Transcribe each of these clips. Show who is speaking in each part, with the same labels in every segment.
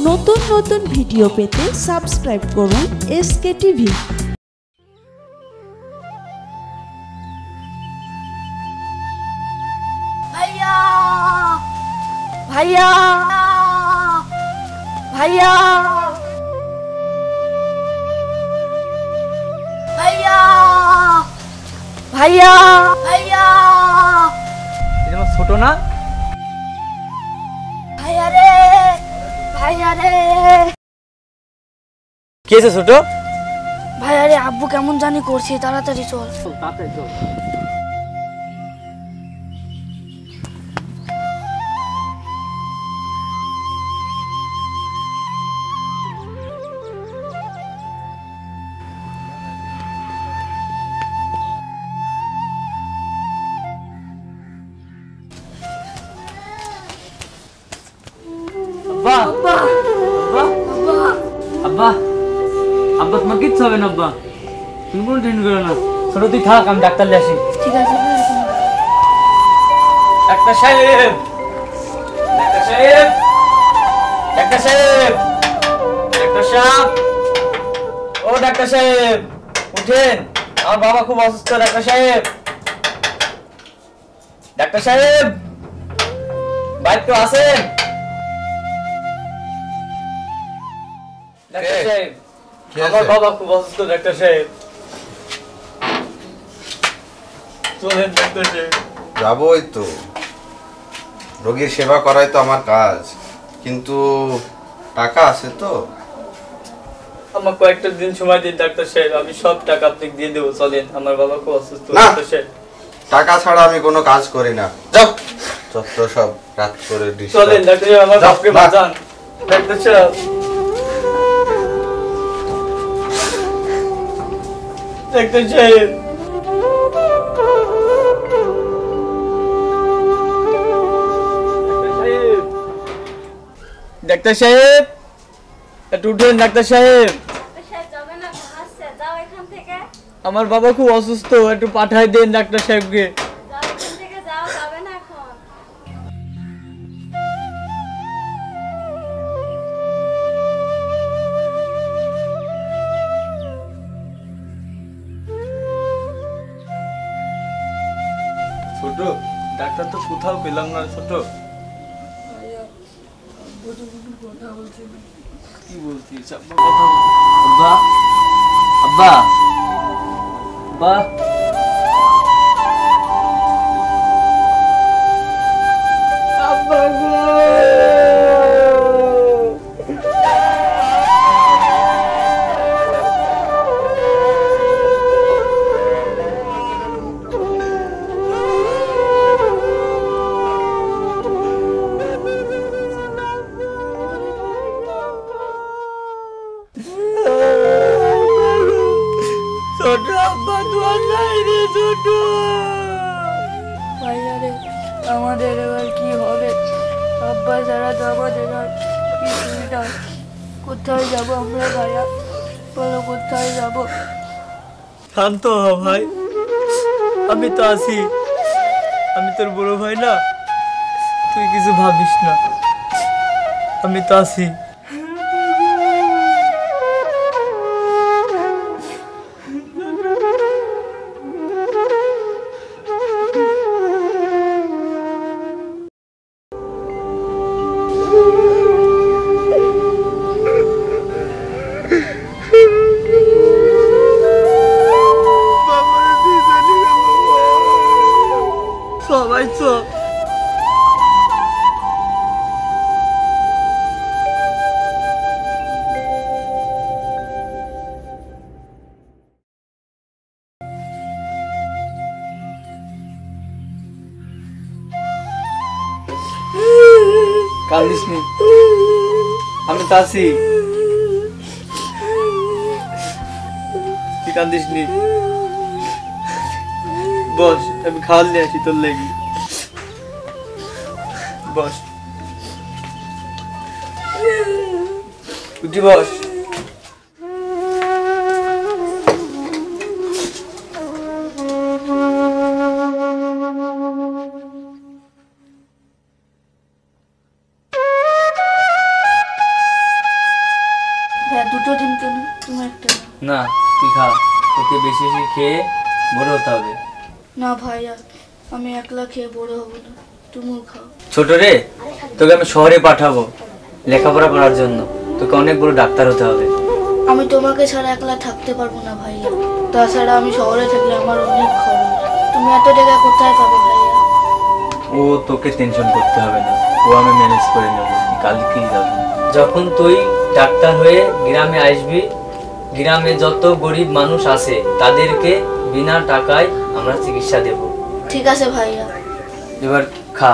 Speaker 1: নতুন নতুন ভিডিও পেতে সাবস্ক্রাইব করুন এসকে টিভি।
Speaker 2: ভাইয়া ভাইয়া ভাইয়া ভাইয়া ভাইয়া ভাইয়া
Speaker 3: এটা ছোট না?
Speaker 2: ভাইয়া রে ভাইয়া রে
Speaker 3: কি আছে ছোট?
Speaker 2: ভাইয়া রে আব্বু কেমন জানি করছে, তাড়াতাড়ি চল।
Speaker 3: তাড়াতাড়ি চল। আব্বা আব্বা আব্বা আব্বা তোমার কিচ্ছু হবে না। আব্বা তুমি কোনো টেনশন করো না। ছোট তুই থাক, আমি ডাক্তার নিয়ে আসি।
Speaker 2: ঠিক আছে
Speaker 3: ডাক্তার সাহেব, ডাক্তার সাহেব, ডাক্তার সাহেব, ডাক্তার সাহেব, ও ডাক্তার সাহেব উঠেন, আমার বাবা খুব অসুস্থ। ডাক্তার সাহেব, ডাক্তার সাহেব বাইরে তো আছেন? ডাক্তার সাহেব, আমার বাবা খুব অসুস্থ। ডাক্তার সাহেব চলেন। ডাক্তার সাহেব
Speaker 4: যাবই তো, রোগীর সেবা করাই তো আমার কাজ, কিন্তু টাকা আছে তো?
Speaker 3: আমার কয়েকটা দিন সময় দিন ডাক্তার সাহেব, আমি সব টাকা আপনাকে দিয়ে দেবো। চলেন, আমার বাবা খুব অসুস্থ। ডাক্তার সাহেব
Speaker 4: টাকা ছাড়া আমি কোনো কাজ করি না। যাও, যত সব রাত করে
Speaker 3: চলেন। ডাক্তার সাহেব আমার বাপকে বাঁচান। ডাক্তার সাহেব, ডাক্তার সাহেব, ডাক্তার সাহেব একটু উঠেন। ডাক্তার সাহেব, আমার বাবা খুব অসুস্থ, একটু পাঠাই দেন ডাক্তার সাহেবকে। ছোট, ডাক্তার তো কোথাও পেলাম না। ছোট কি বলছিস? আব্বা আব্বা আব্বা আব্বা গো, ছোট আব্বা তোমার নাই রে। ছোট
Speaker 2: ভাইয়া রে, আমাদের এবার কি হবে? আব্বা ছাড়া তো আমাদের আর কিছুই না। কোথায় যাবো আমরা ভাইয়া, বলো কোথায় যাবো?
Speaker 3: শান্ত হ ভাই, আমি তো আছি। আমি তোর বড় ভাই না, তুই কিছু ভাবিস না, আমি তো আছি। সবাই চল। কান্দিস নি, আমি তো আছি। তুই কান্দিস নি, বস, আমি খাওয়ার নিয়ে আসি তোর লাগি। বস, উঠি বস।
Speaker 2: ভাইয়া দুটো দিন কেন, তুমি একটা নাও।
Speaker 3: না তুই খা, তোকে বেশি বেশি খেয়ে বড় হতে হবে।
Speaker 2: না ভাইয়া, আমি একলা খেয়ে বড় হব না, তুমিও খাও।
Speaker 3: ছোট রে, তোকে আমি শহরে পাঠাবো লেখাপড়া করার জন্য, তোকে অনেক বড় ডাক্তার হতে হবে।
Speaker 2: আমি তোমাকে ছাড়া একলা থাকতে পারবো না ভাইয়া, তাছাড়া আমি শহরে থাকলে আমার অনেক খরচ। তুমি এত টাকা কোথায় পাবে ভাইয়া?
Speaker 3: ও তোকে টেনশন করতে হবে না, ও আমি ম্যানেজ করে নেবো, কালকেই যাবো। যখন তুই ডাক্তার হয়ে গ্রামে আসবি, গ্রামে যত গরিব মানুষ আছে তাদেরকে বিনা টাকায় আমরা চিকিৎসা দেব।
Speaker 2: ঠিক আছে ভাইয়া।
Speaker 3: এবার খা।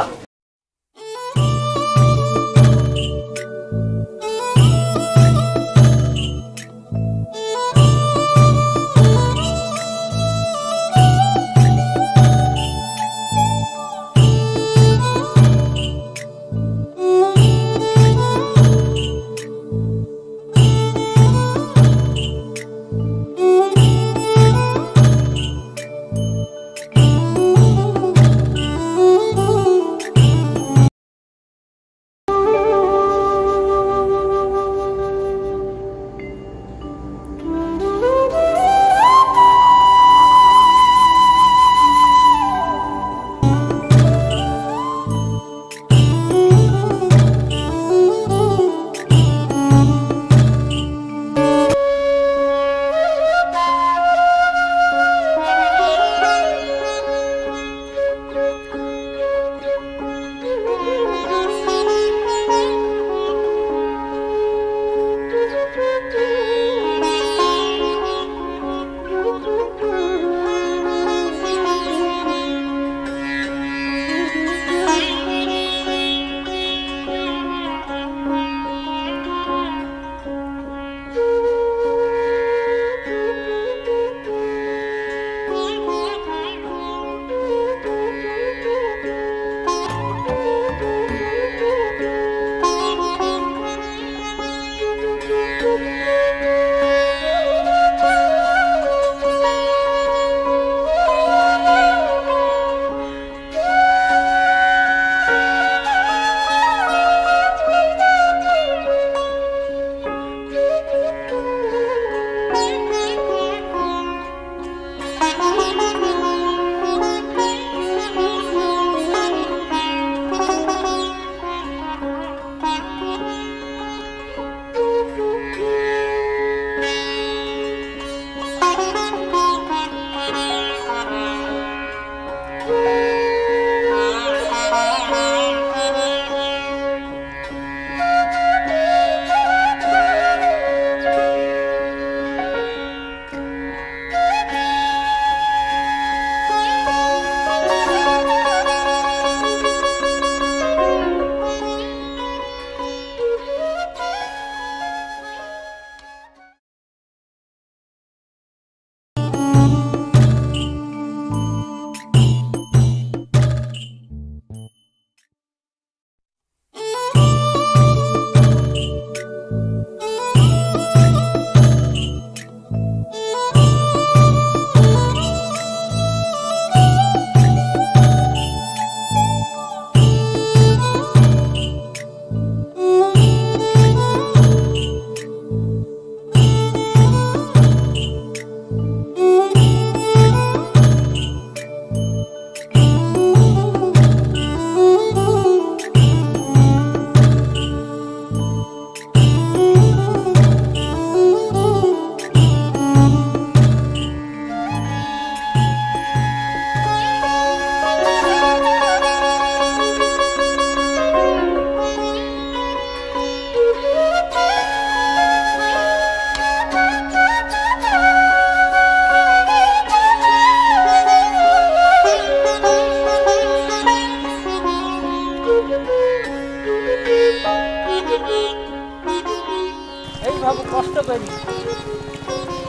Speaker 5: ভাবো কষ্ট করি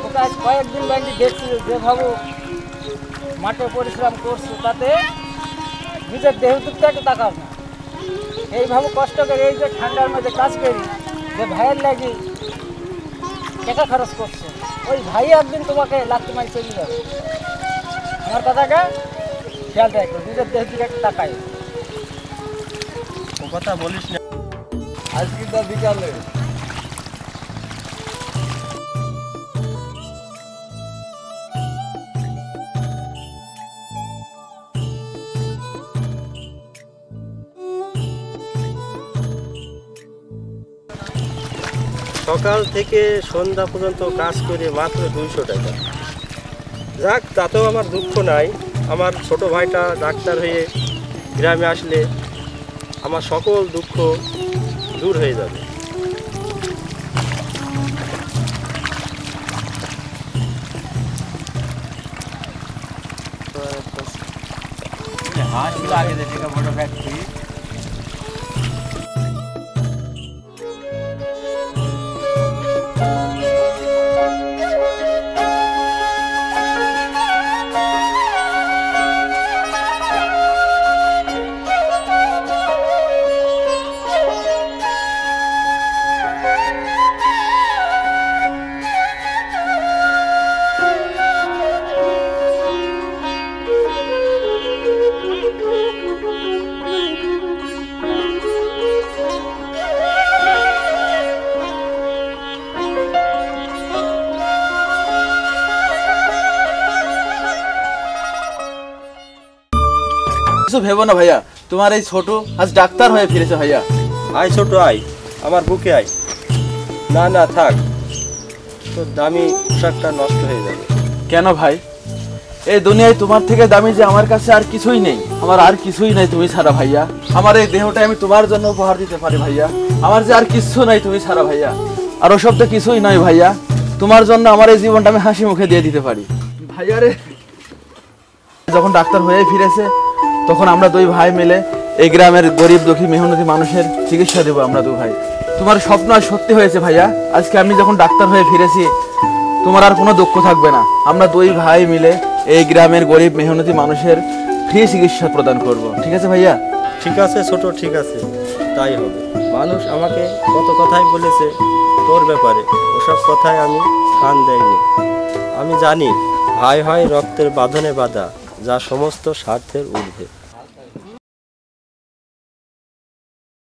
Speaker 5: ওকে আজ কয়েকদিন ব্যাংকে দেখছি যে ভাবো মাঠে পরিশ্রম করছো তাতে নিজের দেহ দিকটা একটু তাকাও না। এইভাবে কষ্ট করে এই যে ঠান্ডার মধ্যে কাজ করি যে ভাইয়ের লাগি টাকা খরচ করছে, ওই ভাই একদিন তোমাকে লাগতে মারি চলে যাবে। আমার কথাটা খেয়াল রাখো, নিজের দেহ দিকে একটু তাকাই।
Speaker 3: ও কথা বলিস না।
Speaker 6: আজকে তো বিকালে সকাল থেকে সন্ধ্যা পর্যন্ত কাজ করে মাত্র 200 টাকা। যাক, তাতেও আমার দুঃখ নাই। আমার ছোট ভাইটা ডাক্তার হয়ে গ্রামে আসলে আমার সকল দুঃখ দূর হয়ে যাবে।
Speaker 7: কিছু ভেবো না ভাইয়া, তোমার এই ছোট আজ ডাক্তার হয়ে ফিরেছে ভাইয়া।
Speaker 6: আয় ছোট, আয় আমার বুকে আয়। না না থাক, তোর দামি পোশাকটা নষ্ট হয়ে যাবে।
Speaker 7: কেন ভাই? এই দুনিয়ায় তোমার থেকে দামি যে আমার কাছে আর কিছুই নেই, আমার আর কিছুই নাই তুমি ছাড়া ভাইয়া। আমার এই দেহটা আমি তোমার জন্য উপহার দিতে পারি ভাইয়া। আমার যে আর কিছু নাই তুমি ছাড়া ভাইয়া, আর ওসব তো কিছুই নয় ভাইয়া। তোমার জন্য আমার এই জীবনটা আমি হাসি মুখে দিয়ে দিতে পারি ভাইয়া রে। যখন ডাক্তার হয়ে ফিরেছে তখন আমরা দুই ভাই মিলে এই গ্রামের গরিব দুঃখী মেহনতি মানুষের চিকিৎসা দেবো আমরা দুই ভাই। তোমার স্বপ্ন আর সত্যি হয়েছে ভাইয়া। আজকে আমি যখন ডাক্তার হয়ে ফিরেছি তোমার আর কোনো দুঃখ থাকবে না। আমরা দুই ভাই মিলে এই গ্রামের গরিব মেহনতি মানুষের ফ্রি চিকিৎসা প্রদান করব। ঠিক আছে ভাইয়া?
Speaker 6: ঠিক আছে ছোট, ঠিক আছে, তাই হবে। মানুষ আমাকে কত কথাই বলেছে তোর ব্যাপারে, ওসব কথায় আমি কান দেইনি। আমি জানি ভাই হয় রক্তের বাঁধনে বাঁধা, যা সমস্ত স্বার্থের ঊর্ধ্বে।